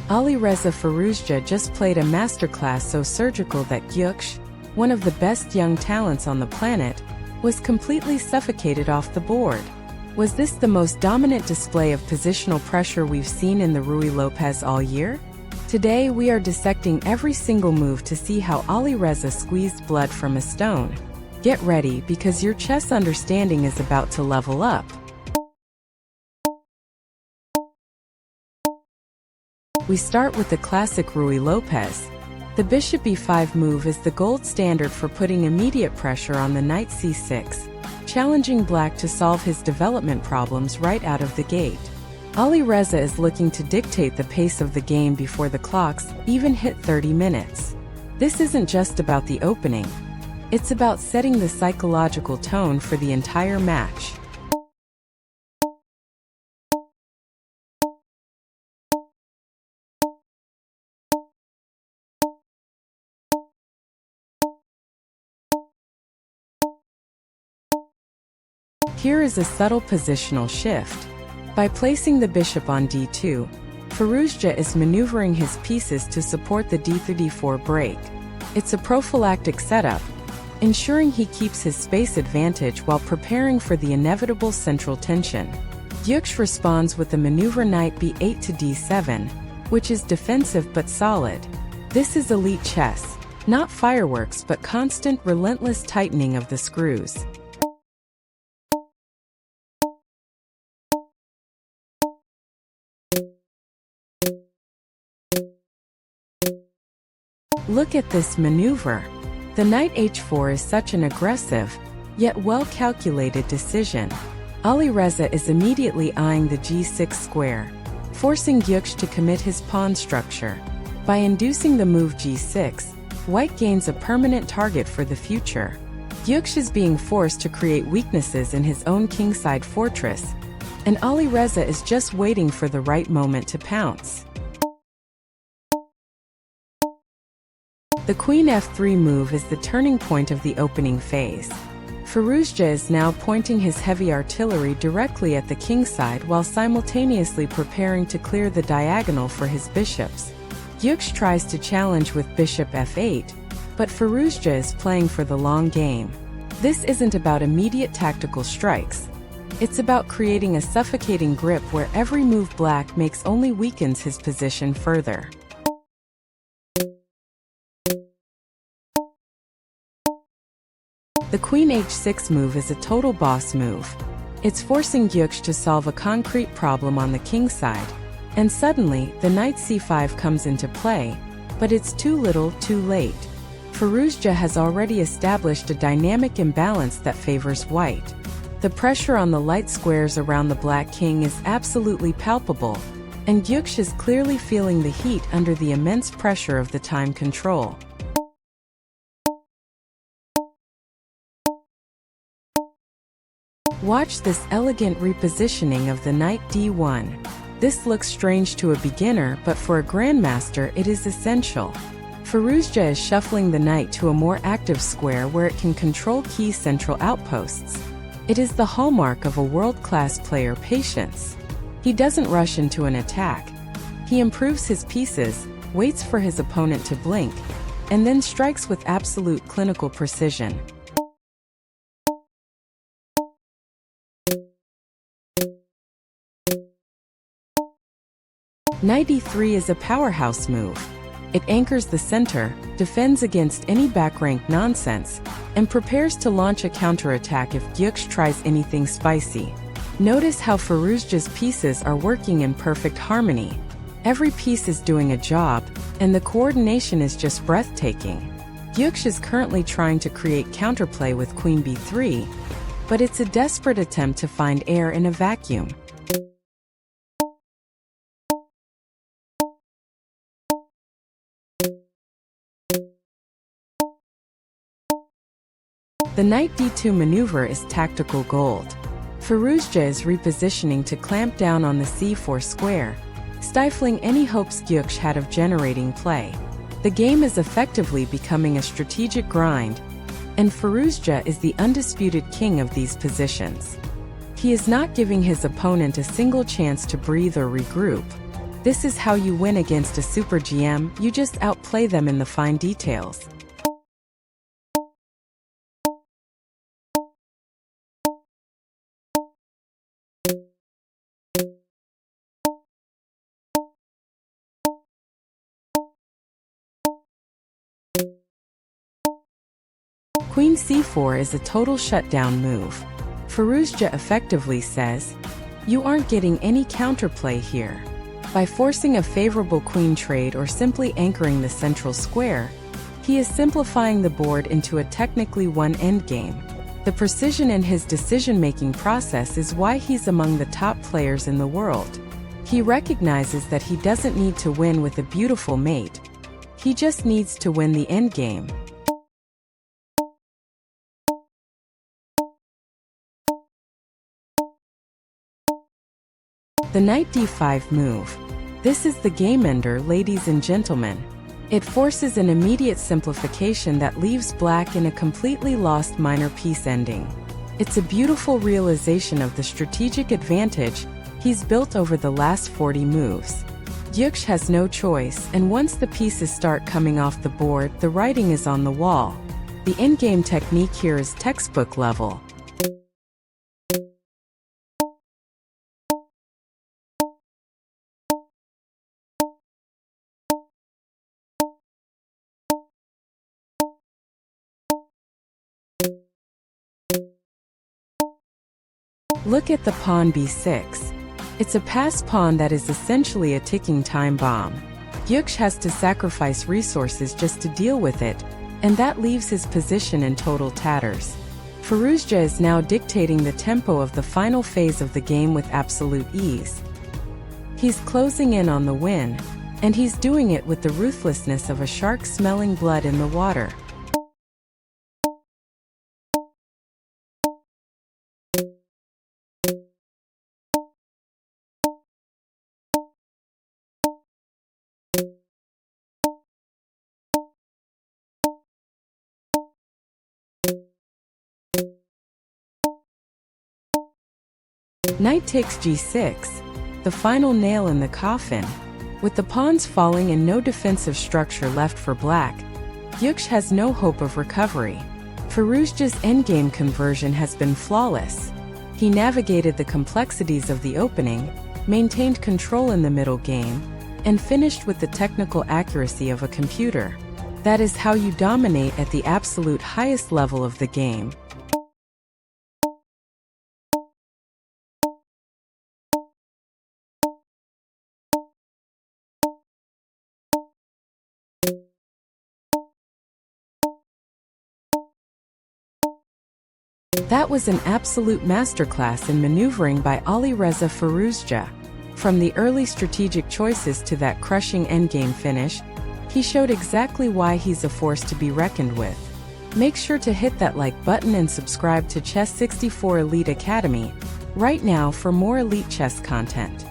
Alireza Firouzja just played a masterclass so surgical that Gukesh, one of the best young talents on the planet, was completely suffocated off the board. Was this the most dominant display of positional pressure we've seen in the Ruy Lopez all year? Today we are dissecting every single move to see how Alireza squeezed blood from a stone. Get ready because your chess understanding is about to level up. We start with the classic Ruy Lopez. The bishop e5 move is the gold standard for putting immediate pressure on the knight c6, challenging black to solve his development problems right out of the gate. Alireza is looking to dictate the pace of the game before the clocks even hit 30 minutes. This isn't just about the opening. It's about setting the psychological tone for the entire match. Here is a subtle positional shift. By placing the bishop on d2, Firouzja is maneuvering his pieces to support the d3-d4 break. It's a prophylactic setup, ensuring he keeps his space advantage while preparing for the inevitable central tension. Gukesh responds with the maneuver knight b8 to d7, which is defensive but solid. This is elite chess, not fireworks but constant, relentless tightening of the screws. Look at this maneuver. The knight h4 is such an aggressive, yet well-calculated decision. Alireza is immediately eyeing the g6 square, forcing Gukesh to commit his pawn structure. By inducing the move g6, white gains a permanent target for the future. Gukesh is being forced to create weaknesses in his own kingside fortress, and Alireza is just waiting for the right moment to pounce. The queen f3 move is the turning point of the opening phase. Firouzja is now pointing his heavy artillery directly at the kingside while simultaneously preparing to clear the diagonal for his bishops. Gukesh tries to challenge with bishop f8, but Firouzja is playing for the long game. This isn't about immediate tactical strikes. It's about creating a suffocating grip where every move black makes only weakens his position further. The queen h6 move is a total boss move. It's forcing Gukesh to solve a concrete problem on the king side, and suddenly the knight c5 comes into play, but it's too little, too late. Firouzja has already established a dynamic imbalance that favors white. The pressure on the light squares around the black king is absolutely palpable, and Gukesh is clearly feeling the heat under the immense pressure of the time control. Watch this elegant repositioning of the knight d1. This looks strange to a beginner, but for a grandmaster it is essential. Firouzja is shuffling the knight to a more active square where it can control key central outposts. It is the hallmark of a world-class player: patience. He doesn't rush into an attack. He improves his pieces, waits for his opponent to blink, and then strikes with absolute clinical precision. Knight e3 is a powerhouse move. It anchors the center, defends against any back-rank nonsense, and prepares to launch a counterattack if Gukesh tries anything spicy. Notice how Firouzja's pieces are working in perfect harmony. Every piece is doing a job, and the coordination is just breathtaking. Gukesh is currently trying to create counterplay with queen b3, but it's a desperate attempt to find air in a vacuum. The knight d2 maneuver is tactical gold. Firouzja is repositioning to clamp down on the c4 square, stifling any hopes Gukesh had of generating play. The game is effectively becoming a strategic grind, and Firouzja is the undisputed king of these positions. He is not giving his opponent a single chance to breathe or regroup. This is how you win against a super GM, you just outplay them in the fine details. Queen c4 is a total shutdown move. Firouzja effectively says, "You aren't getting any counterplay here." By forcing a favorable queen trade or simply anchoring the central square, he is simplifying the board into a technically one endgame. The precision in his decision-making process is why he's among the top players in the world. He recognizes that he doesn't need to win with a beautiful mate. He just needs to win the endgame. The knight d5 move. This is the game ender, ladies and gentlemen. It forces an immediate simplification that leaves black in a completely lost minor piece ending. It's a beautiful realization of the strategic advantage he's built over the last 40 moves. Gukesh has no choice, and once the pieces start coming off the board, the writing is on the wall. The endgame technique here is textbook level. Look at the pawn b6. It's a passed pawn that is essentially a ticking time bomb. Gukesh has to sacrifice resources just to deal with it, and that leaves his position in total tatters. Firouzja is now dictating the tempo of the final phase of the game with absolute ease. He's closing in on the win, and he's doing it with the ruthlessness of a shark smelling blood in the water. Knight takes g6, the final nail in the coffin. With the pawns falling and no defensive structure left for black, Gukesh has no hope of recovery. Firouzja's endgame conversion has been flawless. He navigated the complexities of the opening, maintained control in the middle game, and finished with the technical accuracy of a computer. That is how you dominate at the absolute highest level of the game. That was an absolute masterclass in maneuvering by Alireza Firouzja. From the early strategic choices to that crushing endgame finish, he showed exactly why he's a force to be reckoned with. Make sure to hit that like button and subscribe to Chess 64 Elite Academy right now for more elite chess content.